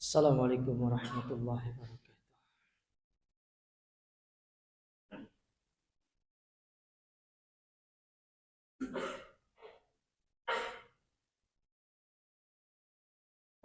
Assalamualaikum warahmatullahi wabarakatuh.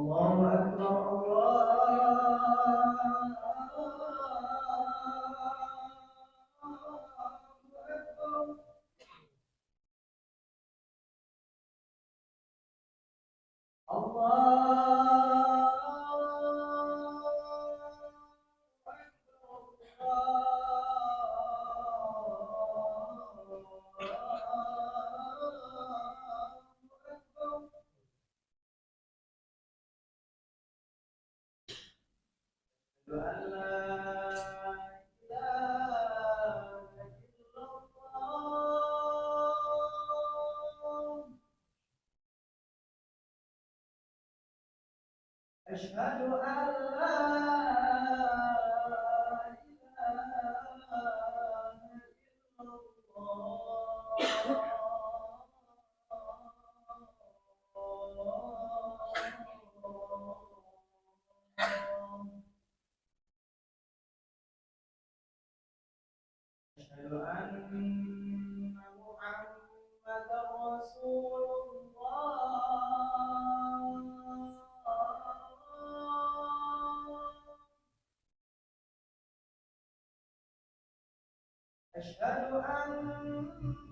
Allahu Akbar, أشهد أن لا أشهد أن محمدا رسول أشهد أن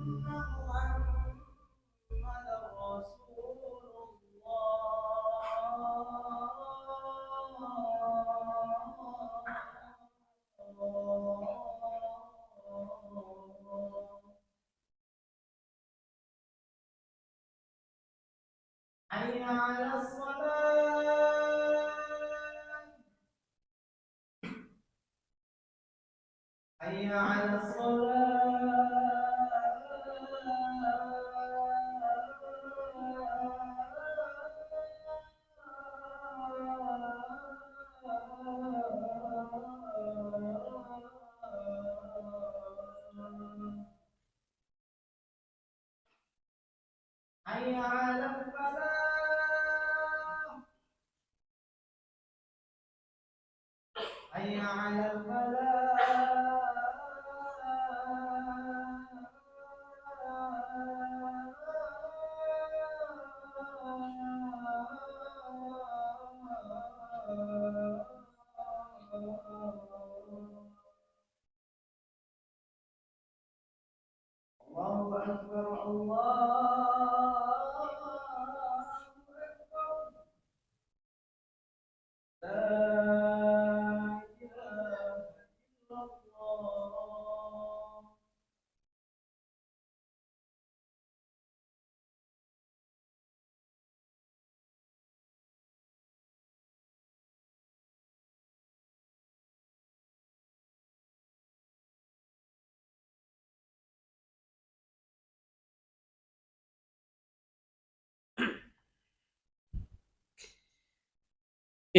محمدا رسول حي على الصلاة حي على حي على الفلاح حي على الله أكبر الله أكبر لا إله إلا الله.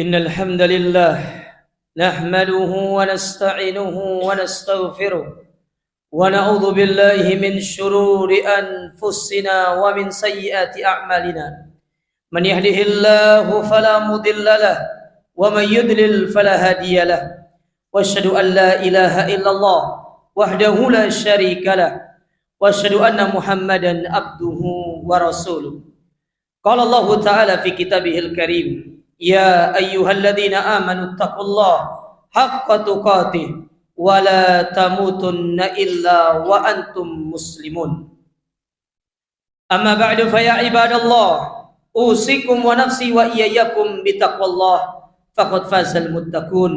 إن الحمد لله نحمده ونستعينه ونستغفره ونعوذ بالله من شرور أنفسنا ومن سيئات أعمالنا من يهده الله فلا مضل له ومن يضلل فلا هادي له وأشهد أن لا إله إلا الله وحده لا شريك له وأشهد أن محمدا عبده ورسوله قال الله تعالى في كتابه الكريم يا أيها الذين آمنوا اتقوا الله حق تقاته ولا تموتن إلا وأنتم مسلمون أما بعد فيا عباد الله أوصيكم ونفسي وإياكم بتقوى الله فقد فاز المتقون.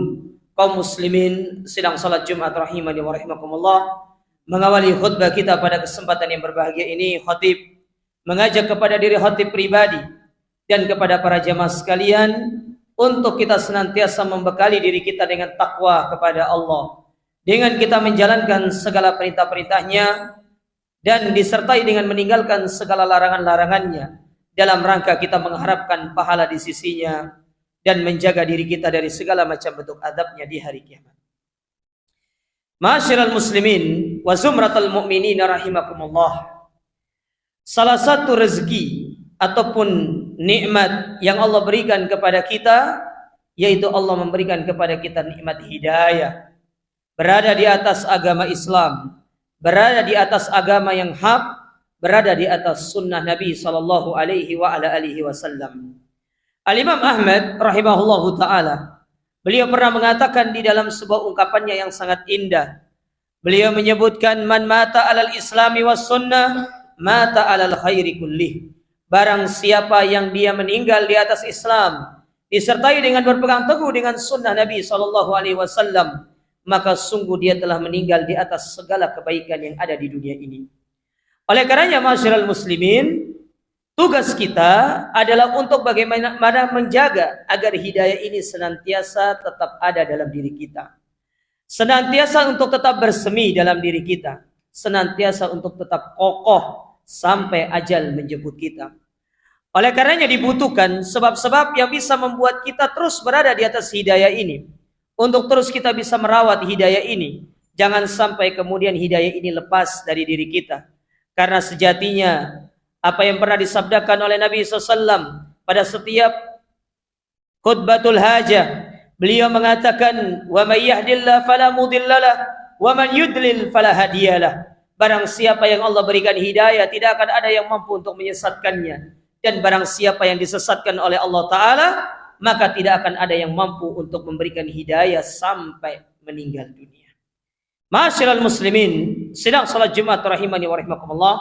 Kaum muslimin sedang salat Jumat rahimani wa rahimakumullah, mengawali khutbah kita pada kesempatan yang berbahagia ini, khatib mengajak kepada diri khatib pribadi dan kepada para jamaah sekalian untuk kita senantiasa membekali diri kita dengan takwa kepada Allah, dengan kita menjalankan segala perintah-perintahnya dan disertai dengan meninggalkan segala larangan-larangannya dalam rangka kita mengharapkan pahala di sisinya dan menjaga diri kita dari segala macam bentuk adabnya di hari kiamat. Ma'asyiral muslimin wa zumratal mu'minin rahimakumullah. Salah satu rezeki ataupun nikmat yang Allah berikan kepada kita yaitu Allah memberikan kepada kita nikmat hidayah, berada di atas agama Islam, berada di atas agama yang hak, berada di atas sunnah Nabi sallallahu alaihi wasallam. Al-Imam Ahmad rahimahullahu taala, beliau pernah mengatakan di dalam sebuah ungkapannya yang sangat indah. Beliau menyebutkan, man mata alal islami was sunnah mata alal khairi kullih. Barang siapa yang dia meninggal di atas Islam disertai dengan berpegang teguh dengan sunnah Nabi sallallahu alaihi wasallam, maka sungguh dia telah meninggal di atas segala kebaikan yang ada di dunia ini. Oleh karenanya, ma'asyiral muslimin, tugas kita adalah untuk bagaimana menjaga agar hidayah ini senantiasa tetap ada dalam diri kita. Senantiasa untuk tetap bersemi dalam diri kita. Senantiasa untuk tetap kokoh sampai ajal menjemput kita. Oleh karenanya dibutuhkan sebab-sebab yang bisa membuat kita terus berada di atas hidayah ini. Untuk terus kita bisa merawat hidayah ini. Jangan sampai kemudian hidayah ini lepas dari diri kita. Karena sejatinya apa yang pernah disabdakan oleh Nabi SAW pada setiap khutbatul hajah, beliau mengatakan, wa may yahdillahu fala mudhillalah wa man yudlil fala hadiyalah. Barang siapa yang Allah berikan hidayah, tidak akan ada yang mampu untuk menyesatkannya. Dan barang siapa yang disesatkan oleh Allah Ta'ala, maka tidak akan ada yang mampu untuk memberikan hidayah sampai meninggal dunia. Ma'asyiral muslimin, sidang salat Jumat rahimani wa rahimakumullah,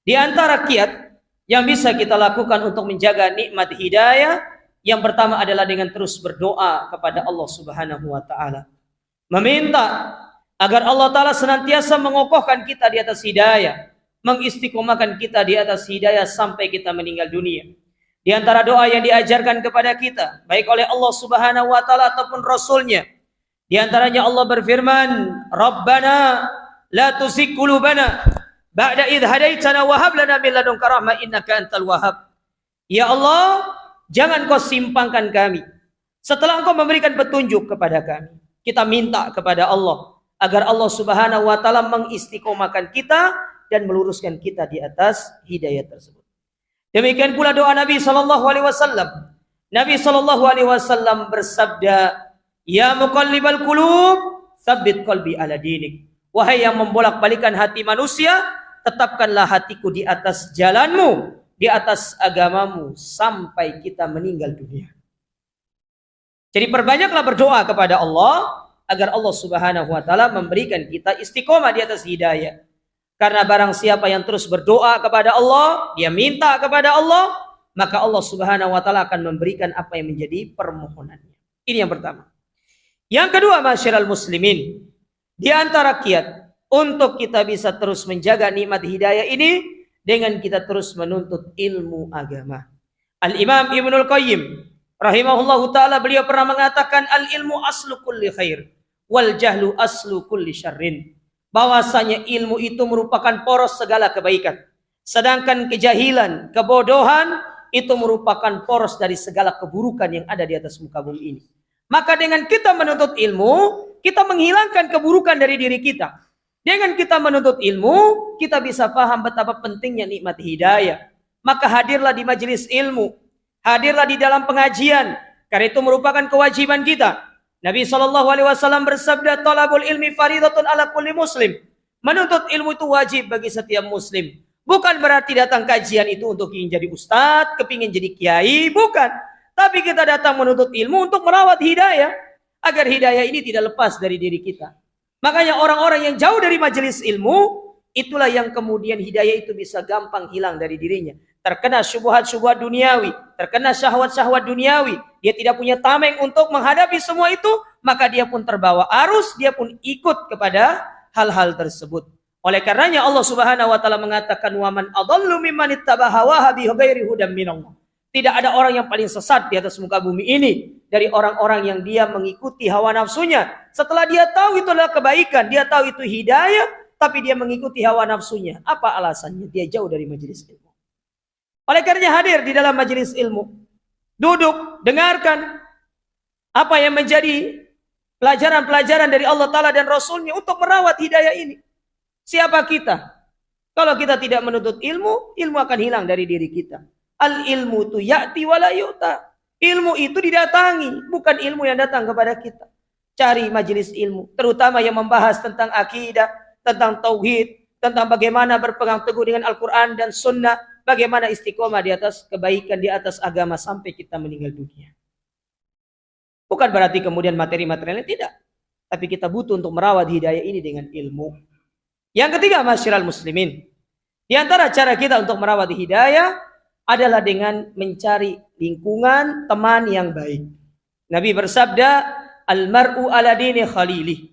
di antara kiat yang bisa kita lakukan untuk menjaga nikmat hidayah, yang pertama adalah dengan terus berdoa kepada Allah Subhanahu wa taala. Meminta agar Allah Ta'ala senantiasa mengokohkan kita di atas hidayah, mengistiqomahkan kita di atas hidayah sampai kita meninggal dunia. Di antara doa yang diajarkan kepada kita, baik oleh Allah Subhanahu wa taala ataupun Rasulnya, di antaranya Allah berfirman, Rabbana la tuzigh qulubana ba'da idh hadaitana wa hab lana min ladunka rahmah innaka antal wahhab. Ya Allah, jangan kau simpangkan kami setelah engkau memberikan petunjuk kepada kami. Kita minta kepada Allah agar Allah Subhanahu wa taala mengistiqomahkan kita dan meluruskan kita di atas hidayah tersebut. Demikian pula doa Nabi sallallahu alaihi wasallam. Nabi sallallahu alaihi wasallam bersabda, "Ya muqallibal qulub, tsabbit qalbi ala dinik." Wahai yang membolak-balikan hati manusia, tetapkanlah hatiku di atas jalanmu, di atas agamamu sampai kita meninggal dunia. Jadi perbanyaklah berdoa kepada Allah agar Allah Subhanahu wa taala memberikan kita istiqomah di atas hidayah. Karena barang siapa yang terus berdoa kepada Allah, dia minta kepada Allah, maka Allah Subhanahu wa taala akan memberikan apa yang menjadi permohonannya. Ini yang pertama. Yang kedua, ma'asyiral muslimin, di antara kiat untuk kita bisa terus menjaga nikmat hidayah ini dengan kita terus menuntut ilmu agama. Al-Imam Ibnul Qayyim rahimahullahu taala, beliau pernah mengatakan, al-ilmu aslu kulli khair wal jahlu aslu kulli syarrin. Bahwasanya ilmu itu merupakan poros segala kebaikan, sedangkan kejahilan, kebodohan itu merupakan poros dari segala keburukan yang ada di atas muka bumi ini. Maka dengan kita menuntut ilmu, kita menghilangkan keburukan dari diri kita. Dengan kita menuntut ilmu, kita bisa paham betapa pentingnya nikmat hidayah. Maka hadirlah di majelis ilmu, hadirlah di dalam pengajian, karena itu merupakan kewajiban kita. Nabi SAW bersabda, talabul ilmi faridatun ala kulli muslim. Menuntut ilmu itu wajib bagi setiap muslim. Bukan berarti datang kajian itu untuk ingin jadi ustadz, kepingin jadi kiai, bukan. Tapi kita datang menuntut ilmu untuk merawat hidayah, agar hidayah ini tidak lepas dari diri kita. Makanya orang-orang yang jauh dari majelis ilmu, itulah yang kemudian hidayah itu bisa gampang hilang dari dirinya. Terkena syubhat-syubhat duniawi, terkena syahwat-syahwat duniawi, dia tidak punya tameng untuk menghadapi semua itu, maka dia pun terbawa arus, dia pun ikut kepada hal-hal tersebut. Oleh karenanya Allah Subhanahu wa taala mengatakan, wa man adallu mimman ittaba'a hawahu bighairi hudan minallah. Tidak ada orang yang paling sesat di atas muka bumi ini dari orang-orang yang dia mengikuti hawa nafsunya. Setelah dia tahu itu adalah kebaikan, dia tahu itu hidayah, tapi dia mengikuti hawa nafsunya. Apa alasannya? Dia jauh dari majelis ilmu. Oleh karenanya hadir di dalam majelis ilmu. Duduk, dengarkan apa yang menjadi pelajaran-pelajaran dari Allah Ta'ala dan Rasulnya untuk merawat hidayah ini. Siapa kita? Kalau kita tidak menuntut ilmu, ilmu akan hilang dari diri kita. Al ilmu tu ya'ti wa la yu'ta. Ilmu itu didatangi, bukan ilmu yang datang kepada kita. Cari majelis ilmu, terutama yang membahas tentang akidah, tentang tauhid, tentang bagaimana berpegang teguh dengan Al-Quran dan Sunnah, bagaimana istiqomah di atas kebaikan, di atas agama sampai kita meninggal dunia. Bukan berarti kemudian materi-materialnya tidak, tapi kita butuh untuk merawat hidayah ini dengan ilmu. Yang ketiga, masyiral muslimin, di antara cara kita untuk merawat hidayah adalah dengan mencari lingkungan teman yang baik. Nabi bersabda, al-mar'u ala dini khalili.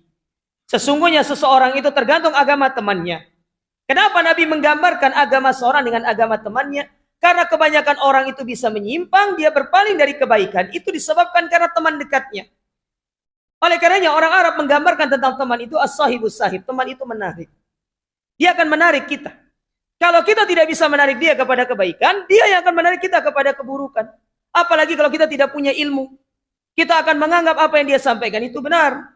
Sesungguhnya seseorang itu tergantung agama temannya. Kenapa Nabi menggambarkan agama seorang dengan agama temannya? Karena kebanyakan orang itu bisa menyimpang, dia berpaling dari kebaikan. Itu disebabkan karena teman dekatnya. Oleh karenanya orang Arab menggambarkan tentang teman itu as-sahibus sahib. Teman itu menarik. Dia akan menarik kita. Kalau kita tidak bisa menarik dia kepada kebaikan, dia yang akan menarik kita kepada keburukan. Apalagi kalau kita tidak punya ilmu. Kita akan menganggap apa yang dia sampaikan itu benar.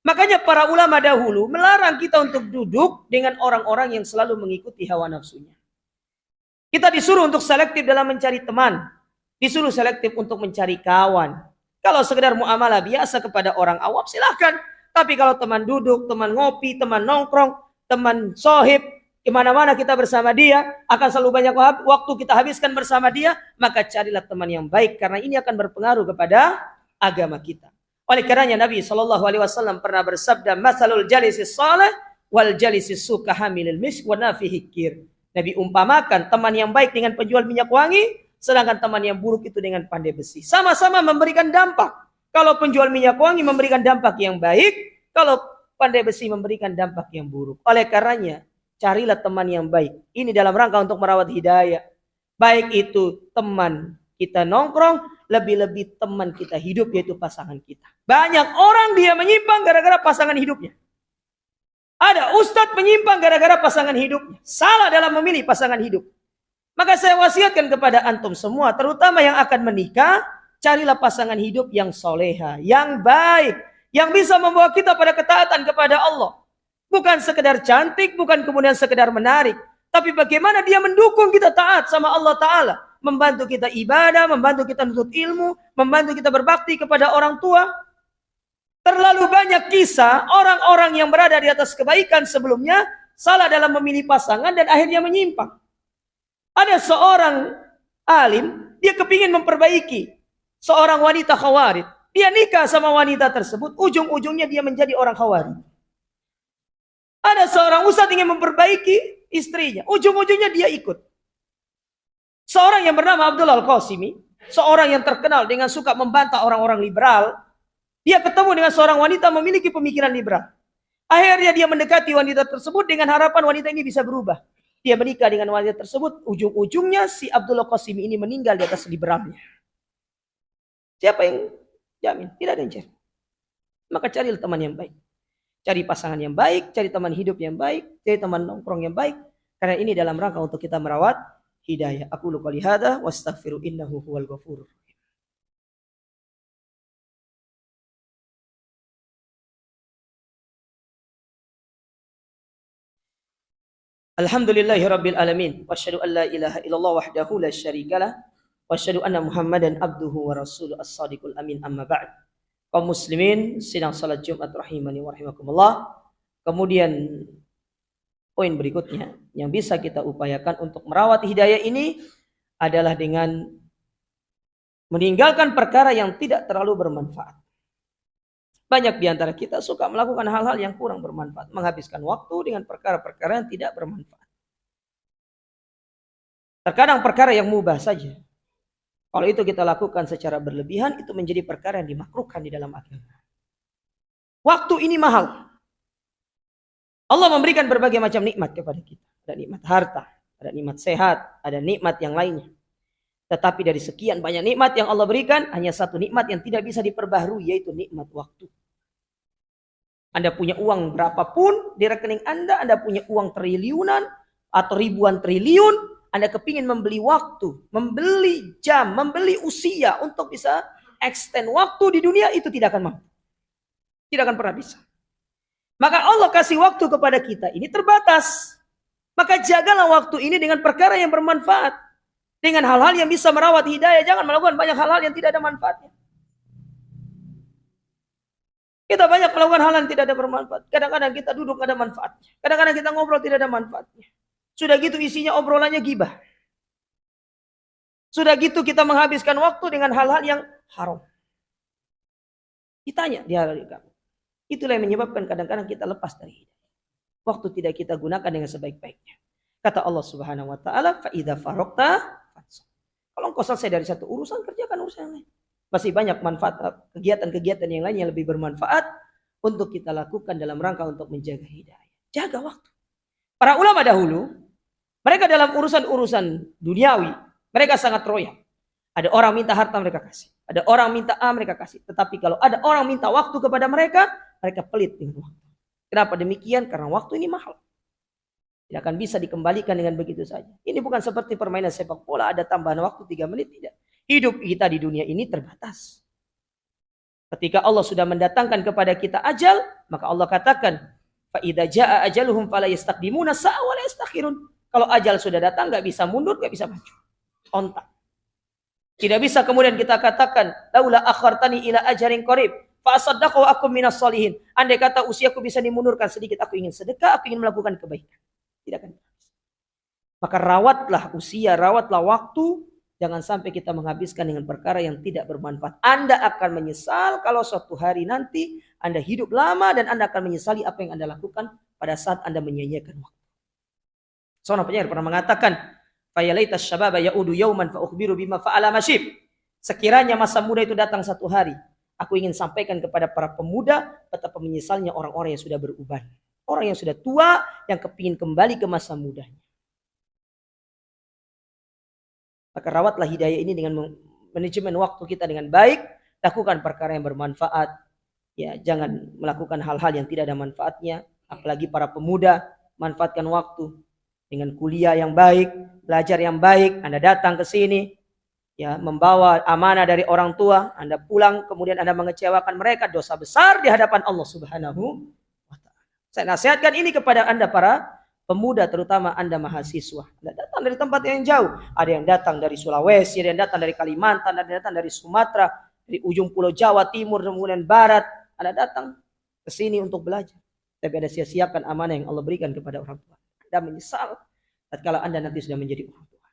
Makanya para ulama dahulu melarang kita untuk duduk dengan orang-orang yang selalu mengikuti hawa nafsunya. Kita disuruh untuk selektif dalam mencari teman. Disuruh selektif untuk mencari kawan. Kalau sekedar muamalah biasa kepada orang awam silahkan. Tapi kalau teman duduk, teman ngopi, teman nongkrong, teman sohib, kemana-mana kita bersama dia, akan selalu banyak waktu kita habiskan bersama dia, maka carilah teman yang baik, karena ini akan berpengaruh kepada agama kita. Oleh karenanya Nabi SAW pernah bersabda, "Matsalul jalisis salih wal jalisis suka hamilil misk wa nafihi kir." Nabi umpamakan teman yang baik dengan penjual minyak wangi, sedangkan teman yang buruk itu dengan pandai besi. Sama-sama memberikan dampak. Kalau penjual minyak wangi memberikan dampak yang baik, kalau pandai besi memberikan dampak yang buruk. Oleh karenanya, carilah teman yang baik. Ini dalam rangka untuk merawat hidayah. Baik itu teman kita nongkrong, lebih-lebih teman kita hidup, yaitu pasangan kita. Banyak orang dia menyimpang gara-gara pasangan hidupnya. Ada ustadz menyimpang gara-gara pasangan hidupnya. Salah dalam memilih pasangan hidup. Maka saya wasiatkan kepada antum semua, terutama yang akan menikah, carilah pasangan hidup yang soleha, yang baik, yang bisa membawa kita pada ketaatan kepada Allah. Bukan sekedar cantik, bukan kemudian sekedar menarik. Tapi bagaimana dia mendukung kita taat sama Allah Ta'ala. Membantu kita ibadah, membantu kita menuntut ilmu, membantu kita berbakti kepada orang tua. Terlalu banyak kisah orang-orang yang berada di atas kebaikan sebelumnya, salah dalam memilih pasangan dan akhirnya menyimpang. Ada seorang alim, dia kepingin memperbaiki seorang wanita khawarij. Dia nikah sama wanita tersebut, ujung-ujungnya dia menjadi orang khawarij. Ada seorang ustadz ingin memperbaiki istrinya. Ujung-ujungnya dia ikut. Seorang yang bernama Abdullah Al-Qasimi. Seorang yang terkenal dengan suka membantah orang-orang liberal. Dia ketemu dengan seorang wanita memiliki pemikiran liberal. Akhirnya dia mendekati wanita tersebut dengan harapan wanita ini bisa berubah. Dia menikah dengan wanita tersebut. Ujung-ujungnya si Abdullah Qasimi ini meninggal di atas liberalnya. Siapa yang jamin? Tidak ada yang jamin. Maka carilah teman yang baik. Cari pasangan yang baik, cari teman hidup yang baik, cari teman nongkrong yang baik. Karena ini dalam rangka untuk kita merawat hidayah. Aku lupa lihada, wastaghfiru innahu huwal ghafurur rahim. Alhamdulillahi rabbil alamin. Wasyhadu an la ilaha illallah wahdahu la syarikalah. Wasyhadu anna Muhammadan abduhu wa rasuluh as-sadiqul amin, amma ba'd. Kaum muslimin sidang salat Jumat rahimani wa rahimakumullah. Kemudian poin berikutnya yang bisa kita upayakan untuk merawat hidayah ini adalah dengan meninggalkan perkara yang tidak terlalu bermanfaat. Banyak di antara kita suka melakukan hal-hal yang kurang bermanfaat, menghabiskan waktu dengan perkara-perkara yang tidak bermanfaat. Terkadang perkara yang mubah saja, kalau itu kita lakukan secara berlebihan, itu menjadi perkara yang dimakruhkan di dalam agama. Waktu ini mahal. Allah memberikan berbagai macam nikmat kepada kita. Ada nikmat harta, ada nikmat sehat, ada nikmat yang lainnya. Tetapi dari sekian banyak nikmat yang Allah berikan, hanya satu nikmat yang tidak bisa diperbaharui, yaitu nikmat waktu. Anda punya uang berapapun di rekening Anda punya uang triliunan atau ribuan triliun, Anda kepingin membeli waktu, membeli jam, membeli usia untuk bisa extend waktu di dunia, itu tidak akan mampu. Tidak akan pernah bisa. Maka Allah kasih waktu kepada kita ini terbatas. Maka jagalah waktu ini dengan perkara yang bermanfaat. dengan hal-hal yang bisa merawat hidayah. Jangan melakukan banyak hal-hal yang tidak ada manfaatnya. Kita banyak melakukan hal yang tidak ada bermanfaat. Kadang-kadang kita duduk tidak ada manfaatnya. Kadang-kadang kita ngobrol tidak ada manfaatnya. Sudah gitu isinya obrolannya gibah. Sudah gitu kita menghabiskan waktu dengan hal-hal yang haram. Ditanya di hari kamu. Itulah yang menyebabkan kadang-kadang kita lepas dari hidayah. Waktu tidak kita gunakan dengan sebaik-baiknya. Kata Allah Subhanahu wa taala, "Fa idza faraqta fansab." Kalau engkau selesai dari satu urusan, kerjakan urusan yang lain. Masih banyak manfaat kegiatan-kegiatan yang lain yang lebih bermanfaat untuk kita lakukan dalam rangka untuk menjaga hidayah. Jaga waktu. Para ulama dahulu, mereka dalam urusan-urusan duniawi, mereka sangat royal. Ada orang minta harta, mereka kasih. Ada orang minta A, mereka kasih. Tetapi kalau ada orang minta waktu kepada mereka, mereka pelit dengan waktu. Kenapa demikian? Karena waktu ini mahal. Tidak akan bisa dikembalikan dengan begitu saja. Ini bukan seperti permainan sepak bola, ada tambahan waktu 3 menit, tidak. Hidup kita di dunia ini terbatas. Ketika Allah sudah mendatangkan kepada kita ajal, maka Allah katakan, fa idza jaa ajaluhum fala yastaqdimuna sa'a wa la yastakhirun. Kalau ajal sudah datang, enggak bisa mundur, enggak bisa maju. Ontak. Tidak bisa kemudian kita katakan, laula akhartani ila ajalin qarib fa asaddaqu wa akum minas solihin. Andai kata usiaku bisa dimundurkan sedikit, aku ingin sedekah, aku ingin melakukan kebaikan. Tidak akan. Maka rawatlah usia, rawatlah waktu. Jangan sampai kita menghabiskan dengan perkara yang tidak bermanfaat. Anda akan menyesal kalau suatu hari nanti Anda hidup lama dan Anda akan menyesali apa yang Anda lakukan pada saat Anda menyia-nyiakan waktu. Seorang penyair pernah mengatakan, "Fayalaita syababa yaudu yauman fa ukhbiru bima fa'ala masyib." Sekiranya masa muda itu datang satu hari, aku ingin sampaikan kepada para pemuda betapa menyesalnya orang-orang yang sudah beruban. Orang yang sudah tua yang kepingin kembali ke masa mudanya. Maka rawatlah hidayah ini dengan manajemen waktu kita dengan baik. Lakukan perkara yang bermanfaat. Ya, jangan melakukan hal-hal yang tidak ada manfaatnya. Apalagi para pemuda, manfaatkan waktu dengan kuliah yang baik, belajar yang baik. Anda datang ke sini, ya, membawa amanah dari orang tua. Anda pulang, kemudian Anda mengecewakan mereka. Dosa besar di hadapan Allah Subhanahu wa ta'ala. Saya nasihatkan ini kepada Anda para pemuda, terutama Anda mahasiswa. Anda datang dari tempat yang jauh. Ada yang datang dari Sulawesi, ada yang datang dari Kalimantan, ada yang datang dari Sumatera, dari ujung pulau Jawa, timur, kemudian barat. Anda datang ke sini untuk belajar. Tapi Anda sia-siakan amanah yang Allah berikan kepada orang tua. Anda menyesal tatkala Anda nanti sudah menjadi orang tua.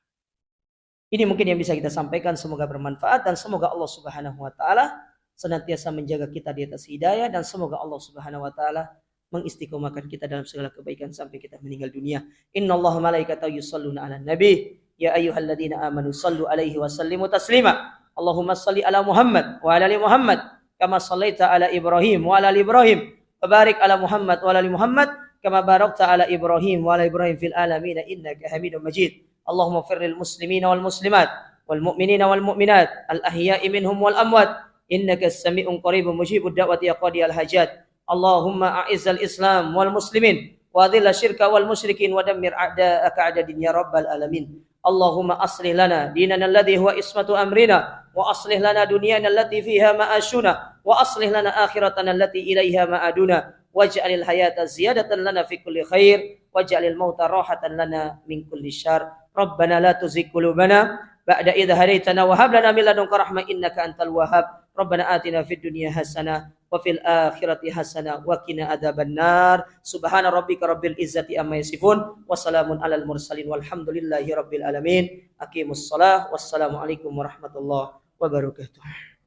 Ini mungkin yang bisa kita sampaikan. Semoga bermanfaat dan semoga Allah Subhanahu wa ta'ala senantiasa menjaga kita di atas hidayah, dan semoga Allah Subhanahu wa ta'ala mengistiqomahkan kita dalam segala kebaikan sampai kita meninggal dunia. Innallaha malaikatahu yusholluna 'alan nabi ya ayyuhalladzina amanu shallu 'alaihi wa sallimu taslima. Allahumma shalli ala Muhammad wa ala ali Muhammad kama shallaita ala Ibrahim wa ala ali Ibrahim wa barik ala Muhammad wa ala ali Muhammad kama barakta ala Ibrahim wa ala Ibrahim fil alamin innaka Hamidum Majid. Allahumma ighfir lil muslimina wal muslimat wal mu'minina wal mu'minat al ahya'i minhum wal amwat innaka as-sami'un qaribun mujibud da'wati ya qadiyal hajat. Allahumma a'izzal Islam wal muslimin wa dhilla syirka wal musyrikin wa dammir a'da'aka a'dadin ya rabbal alamin. Allahumma aslih lana dinana alladhi huwa ismatu amrina wa aslih lana dunyana allati fiha ma'ashuna wa aslih lana akhiratana allati ilaiha ma'aduna waj'alil hayata ziyadatan lana fi kulli khair waj'alil mauta rahatan lana min kulli syarr. Rabbana la tuzigh qulubana ba'da idh hadaitana wa hab lana min ladunka rahmah innaka antal wahhab. Rabbana atina fid dunya hasanah wa fil akhirati hasanah wa qina adzabannar. Subhana rabbika rabbil izzati amma yasifun wa salamun alal mursalin walhamdulillahi rabbil alamin. Aqimus shalah. Wassalamu alaikum warahmatullahi wabarakatuh.